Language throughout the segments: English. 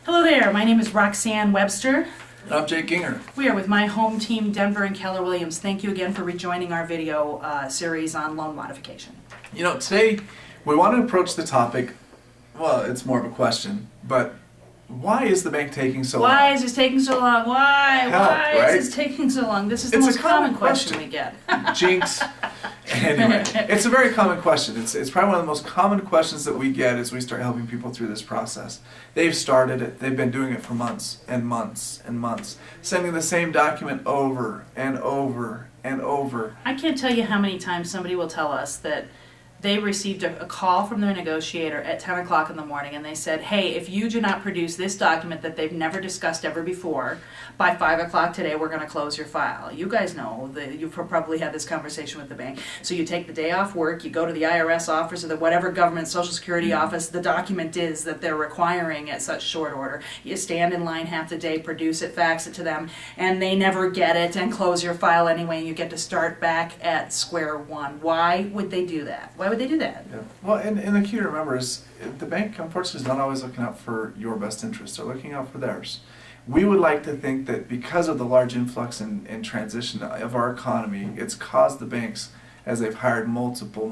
Hello there, my name is Roxanne Webster. I'm Jake Ginger. We are with my home team, Denver and Keller Williams. Thank you again for rejoining our video series on loan modification. You know, today we want to approach the topic, well, it's more of a question, but why is the bank taking so long? Why is this taking so long? Why right? is this taking so long? This is the It's a most common common question we get. Jinx. Anyway, it's a very common question. It's probably one of the most common questions that we get as we start helping people through this process. They've started it. They've been doing it for months and months and months, sending the same document over and over and over. I can't tell you how many times somebody will tell us that they received a call from their negotiator at 10 o'clock in the morning and they said, hey, if you do not produce this document that they've never discussed ever before, by 5 o'clock today we're going to close your file. You guys know that you've probably had this conversation with the bank. So you take the day off work, you go to the IRS office or the whatever government Social Security office the document is that they're requiring at such short order. You stand in line half the day, produce it, fax it to them, and they never get it and close your file anyway, and you get to start back at square one. Why would they do that? Why would they do that? Yeah. Well, and the key to remember is the bank, unfortunately, is not always looking out for your best interests. They're looking out for theirs. We would like to think that because of the large influx and transition of our economy, it's caused the banks, as they've hired multiple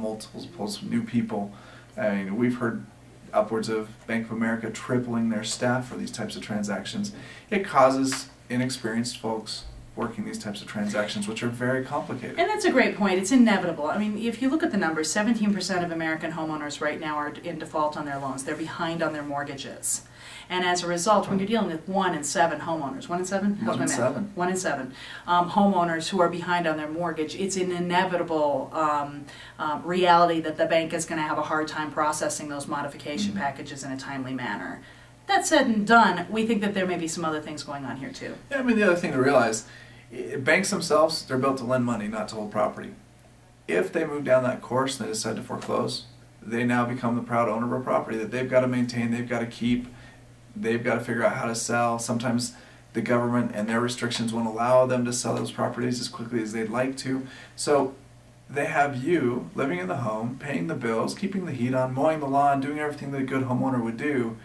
new people. I mean, we've heard upwards of Bank of America tripling their staff for these types of transactions. It causes inexperienced folks working these types of transactions, which are very complicated. And that's a great point. It's inevitable. I mean, if you look at the numbers, 17% of American homeowners right now are in default on their loans. They're behind on their mortgages. And as a result, when you're dealing with 1 in 7 homeowners, 1 in 7? How's my math? 1 in 7 homeowners who are behind on their mortgage, it's an inevitable reality that the bank is going to have a hard time processing those modification packages in a timely manner. That said and done, we think that there may be some other things going on here too. Yeah, I mean, the other thing to realize, banks themselves, they're built to lend money, not to hold property. If they move down that course and they decide to foreclose, they now become the proud owner of a property that they've got to maintain, they've got to keep, they've got to figure out how to sell. Sometimes the government and their restrictions won't allow them to sell those properties as quickly as they'd like to. So they have you living in the home, paying the bills, keeping the heat on, mowing the lawn, doing everything that a good homeowner would do.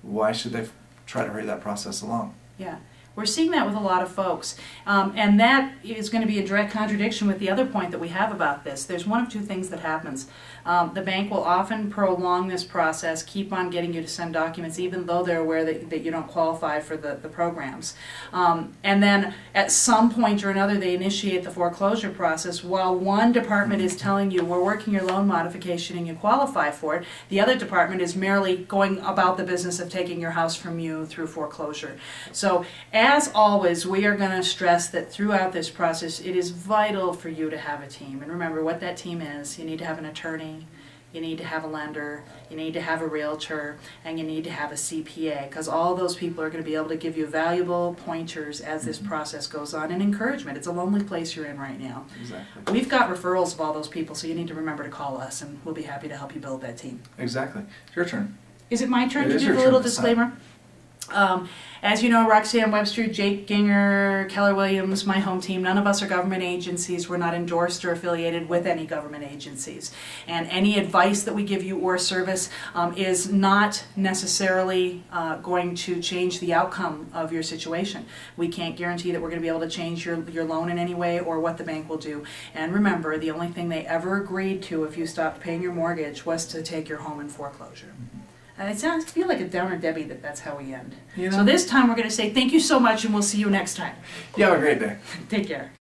Why should they try to hurry that process along? Yeah. We're seeing that with a lot of folks, and that is going to be a direct contradiction with the other point that we have about this. There's one of two things that happens. The bank will often prolong this process, keep on getting you to send documents even though they're aware that you don't qualify for the programs. And then at some point or another they initiate the foreclosure process while one department is telling you we're working your loan modification and you qualify for it. The other department is merely going about the business of taking your house from you through foreclosure. So as always, we are going to stress that throughout this process, it is vital for you to have a team. And remember what that team is. You need to have an attorney, you need to have a lender, you need to have a realtor, and you need to have a CPA, because all those people are going to be able to give you valuable pointers as this process goes on, and encouragement. It's a lonely place you're in right now. Exactly. We've got referrals of all those people, so you need to remember to call us, and we'll be happy to help you build that team. Exactly. It's your turn. Is it my turn to It is do your the turn little this time. disclaimer? As you know, Roxanne Webster, Jake Ginger, Keller Williams, my home team, none of us are government agencies. We're not endorsed or affiliated with any government agencies. And any advice that we give you or service is not necessarily going to change the outcome of your situation. We can't guarantee that we're going to be able to change your loan in any way or what the bank will do. And remember, the only thing they ever agreed to if you stopped paying your mortgage was to take your home in foreclosure. It sounds, I feel like a downer Debbie that's how we end. You know? So this time we're going to say thank you so much and we'll see you next time. You have a great day. Take care.